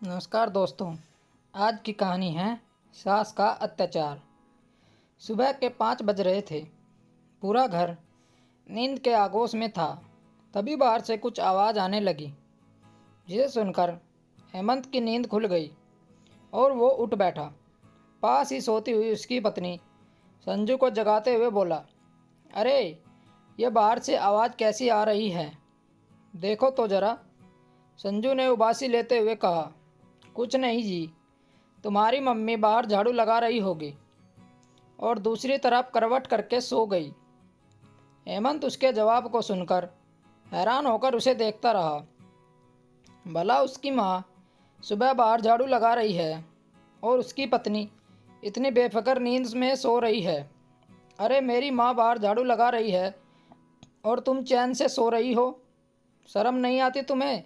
नमस्कार दोस्तों। आज की कहानी है सास का अत्याचार। सुबह के 5 बज रहे थे। पूरा घर नींद के आगोश में था। तभी बाहर से कुछ आवाज़ आने लगी, जिसे सुनकर हेमंत की नींद खुल गई और वो उठ बैठा। पास ही सोती हुई उसकी पत्नी संजू को जगाते हुए बोला, अरे ये बाहर से आवाज़ कैसी आ रही है, देखो तो ज़रा। संजू ने उबासी लेते हुए कहा, कुछ नहीं जी, तुम्हारी मम्मी बाहर झाड़ू लगा रही होगी और दूसरी तरफ करवट करके सो गई। हेमंत उसके जवाब को सुनकर हैरान होकर उसे देखता रहा। भला उसकी माँ सुबह बाहर झाड़ू लगा रही है और उसकी पत्नी इतनी बेफिक्र नींद में सो रही है। अरे मेरी माँ बाहर झाड़ू लगा रही है और तुम चैन से सो रही हो। शर्म नहीं आती तुम्हें?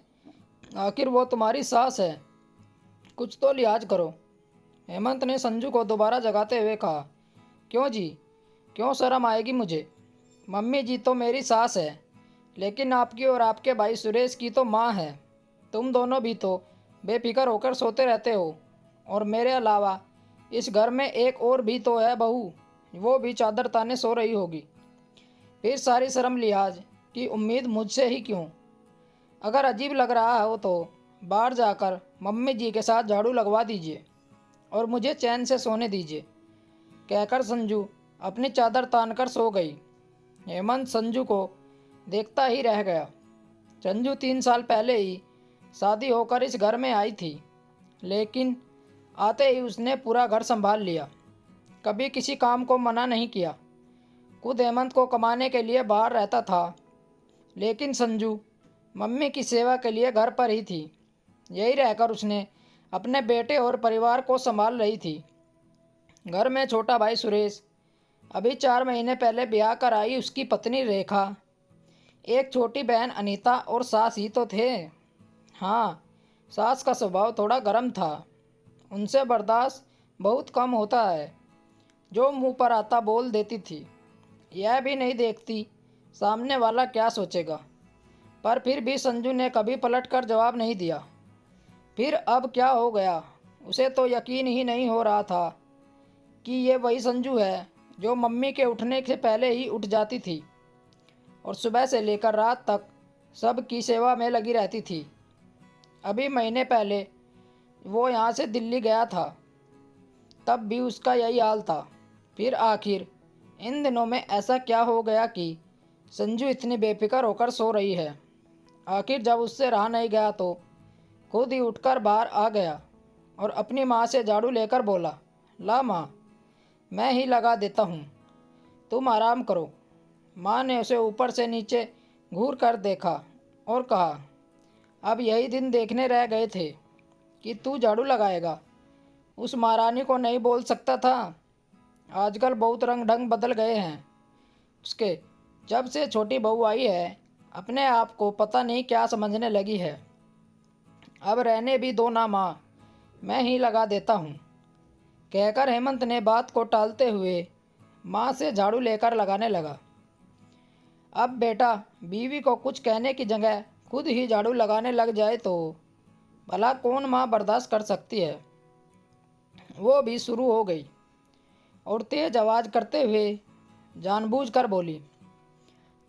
आखिर वो तुम्हारी सास है, कुछ तो लिहाज करो। हेमंत ने संजू को दोबारा जगाते हुए कहा, क्यों जी, क्यों शर्म आएगी मुझे? मम्मी जी तो मेरी सास है, लेकिन आपकी और आपके भाई सुरेश की तो माँ है। तुम दोनों भी तो बेफिक्र होकर सोते रहते हो। और मेरे अलावा इस घर में एक और भी तो है बहू, वो भी चादर ताने सो रही होगी। फिर सारी शर्म लिहाज की उम्मीद मुझसे ही क्यों? अगर अजीब लग रहा हो तो बाहर जाकर मम्मी जी के साथ झाड़ू लगवा दीजिए और मुझे चैन से सोने दीजिए। कहकर संजू अपनी चादर तानकर सो गई। हेमंत संजू को देखता ही रह गया। संजू 3 साल पहले ही शादी होकर इस घर में आई थी, लेकिन आते ही उसने पूरा घर संभाल लिया। कभी किसी काम को मना नहीं किया। खुद हेमंत को कमाने के लिए बाहर रहता था, लेकिन संजू मम्मी की सेवा के लिए घर पर ही थी। यही रहकर उसने अपने बेटे और परिवार को संभाल रही थी। घर में छोटा भाई सुरेश, अभी 4 महीने पहले ब्याह कर आई उसकी पत्नी रेखा, एक छोटी बहन अनीता और सास ही तो थे। हाँ, सास का स्वभाव थोड़ा गर्म था। उनसे बर्दाश्त बहुत कम होता है। जो मुंह पर आता बोल देती थी। यह भी नहीं देखती सामने वाला क्या सोचेगा। पर फिर भी संजू ने कभी पलट कर जवाब नहीं दिया। फिर अब क्या हो गया? उसे तो यकीन ही नहीं हो रहा था कि ये वही संजू है जो मम्मी के उठने से पहले ही उठ जाती थी और सुबह से लेकर रात तक सब की सेवा में लगी रहती थी। अभी महीने पहले वो यहाँ से दिल्ली गया था, तब भी उसका यही हाल था। फिर आखिर इन दिनों में ऐसा क्या हो गया कि संजू इतनी बेफिक्र होकर सो रही है? आखिर जब उससे रहा नहीं गया तो खुद ही उठकर बाहर आ गया और अपनी माँ से झाड़ू लेकर बोला, ला माँ, मैं ही लगा देता हूँ, तुम आराम करो। माँ ने उसे ऊपर से नीचे घूर कर देखा और कहा, अब यही दिन देखने रह गए थे कि तू झाड़ू लगाएगा। उस महारानी को नहीं बोल सकता था? आजकल बहुत रंग ढंग बदल गए हैं उसके। जब से छोटी बहू आई है, अपने आप को पता नहीं क्या समझने लगी है। अब रहने भी दो ना माँ, मैं ही लगा देता हूँ। कहकर हेमंत ने बात को टालते हुए माँ से झाड़ू लेकर लगाने लगा। अब बेटा बीवी को कुछ कहने की जगह खुद ही झाड़ू लगाने लग जाए तो भला कौन माँ बर्दाश्त कर सकती है? वो भी शुरू हो गई और तेज आवाज़ करते हुए जानबूझकर बोली,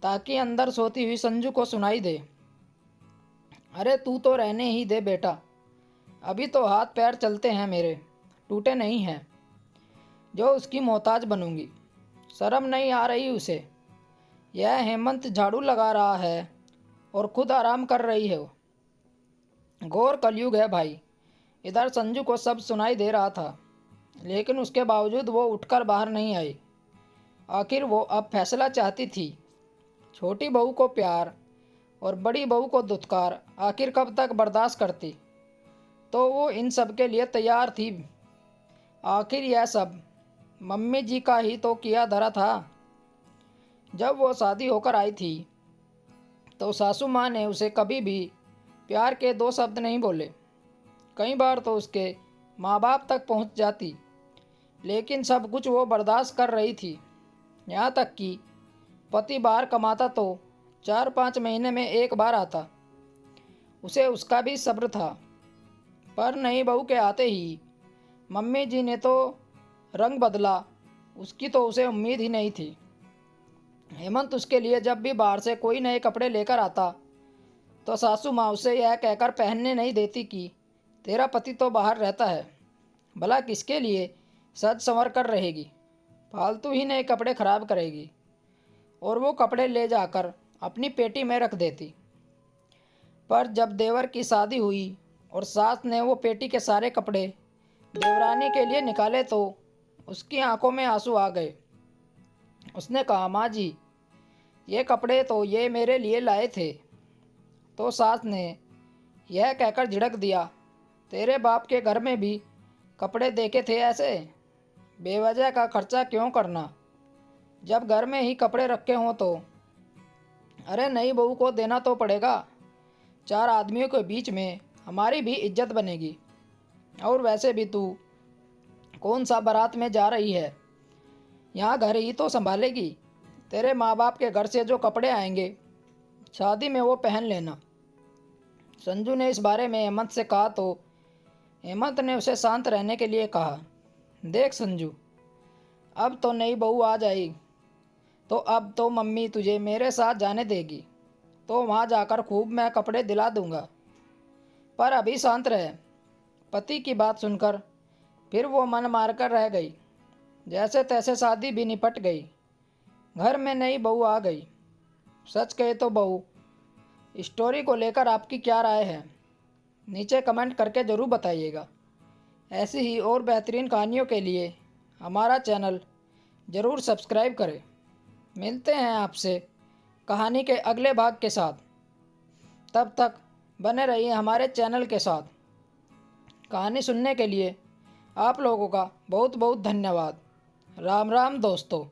ताकि अंदर सोती हुई संजू को सुनाई दे, अरे तू तो रहने ही दे बेटा, अभी तो हाथ पैर चलते हैं मेरे, टूटे नहीं हैं जो उसकी मोहताज बनूंगी। शर्म नहीं आ रही उसे? यह हेमंत झाड़ू लगा रहा है और खुद आराम कर रही है। घोर कलयुग है भाई। इधर संजू को सब सुनाई दे रहा था, लेकिन उसके बावजूद वो उठकर बाहर नहीं आई। आखिर वो अब फैसला चाहती थी। छोटी बहू को प्यार और बड़ी बहू को दुत्कार आखिर कब तक बर्दाश्त करती? तो वो इन सब के लिए तैयार थी। आखिर यह सब मम्मी जी का ही तो किया धरा था। जब वो शादी होकर आई थी तो सासू माँ ने उसे कभी भी प्यार के 2 शब्द नहीं बोले। कई बार तो उसके माँ बाप तक पहुँच जाती, लेकिन सब कुछ वो बर्दाश्त कर रही थी। यहाँ तक कि पति बाहर कमाता तो 4-5 महीने में एक बार आता, उसे उसका भी सब्र था। पर नई बहू के आते ही मम्मी जी ने तो रंग बदला। उसकी तो उसे उम्मीद ही नहीं थी। हेमंत उसके लिए जब भी बाहर से कोई नए कपड़े लेकर आता तो सासू माँ उसे यह कहकर पहनने नहीं देती कि तेरा पति तो बाहर रहता है, भला किसके लिए सज संवर कर रहेगी, फालतू ही नए कपड़े खराब करेगी। और वो कपड़े ले जाकर अपनी पेटी में रख देती। पर जब देवर की शादी हुई और सास ने वो पेटी के सारे कपड़े देवरानी के लिए निकाले तो उसकी आंखों में आंसू आ गए। उसने कहा, माँ जी, ये कपड़े तो ये मेरे लिए लाए थे। तो सास ने यह कहकर झिड़क दिया, तेरे बाप के घर में भी कपड़े देखे थे ऐसे? बेवजह का खर्चा क्यों करना, जब घर में ही कपड़े रखे हों तो। अरे नई बहू को देना तो पड़ेगा, 4 आदमियों के बीच में हमारी भी इज्जत बनेगी। और वैसे भी तू कौन सा बारात में जा रही है, यहाँ घर ही तो संभालेगी। तेरे माँ बाप के घर से जो कपड़े आएंगे शादी में वो पहन लेना। संजू ने इस बारे में हेमंत से कहा तो हेमंत ने उसे शांत रहने के लिए कहा, देख संजू, अब तो नई बहू आ जाएगी तो अब तो मम्मी तुझे मेरे साथ जाने देगी तो वहाँ जाकर खूब मैं कपड़े दिला दूंगा। पर अभी शांत रहे। पति की बात सुनकर फिर वो मन मारकर रह गई। जैसे तैसे शादी भी निपट गई। घर में नई बहू आ गई। सच कहे तो बहू, स्टोरी को लेकर आपकी क्या राय है, नीचे कमेंट करके ज़रूर बताइएगा। ऐसी ही और बेहतरीन कहानियों के लिए हमारा चैनल ज़रूर सब्सक्राइब करें। मिलते हैं आपसे कहानी के अगले भाग के साथ। तब तक बने रहिए हमारे चैनल के साथ। कहानी सुनने के लिए आप लोगों का बहुत बहुत धन्यवाद। राम राम दोस्तों।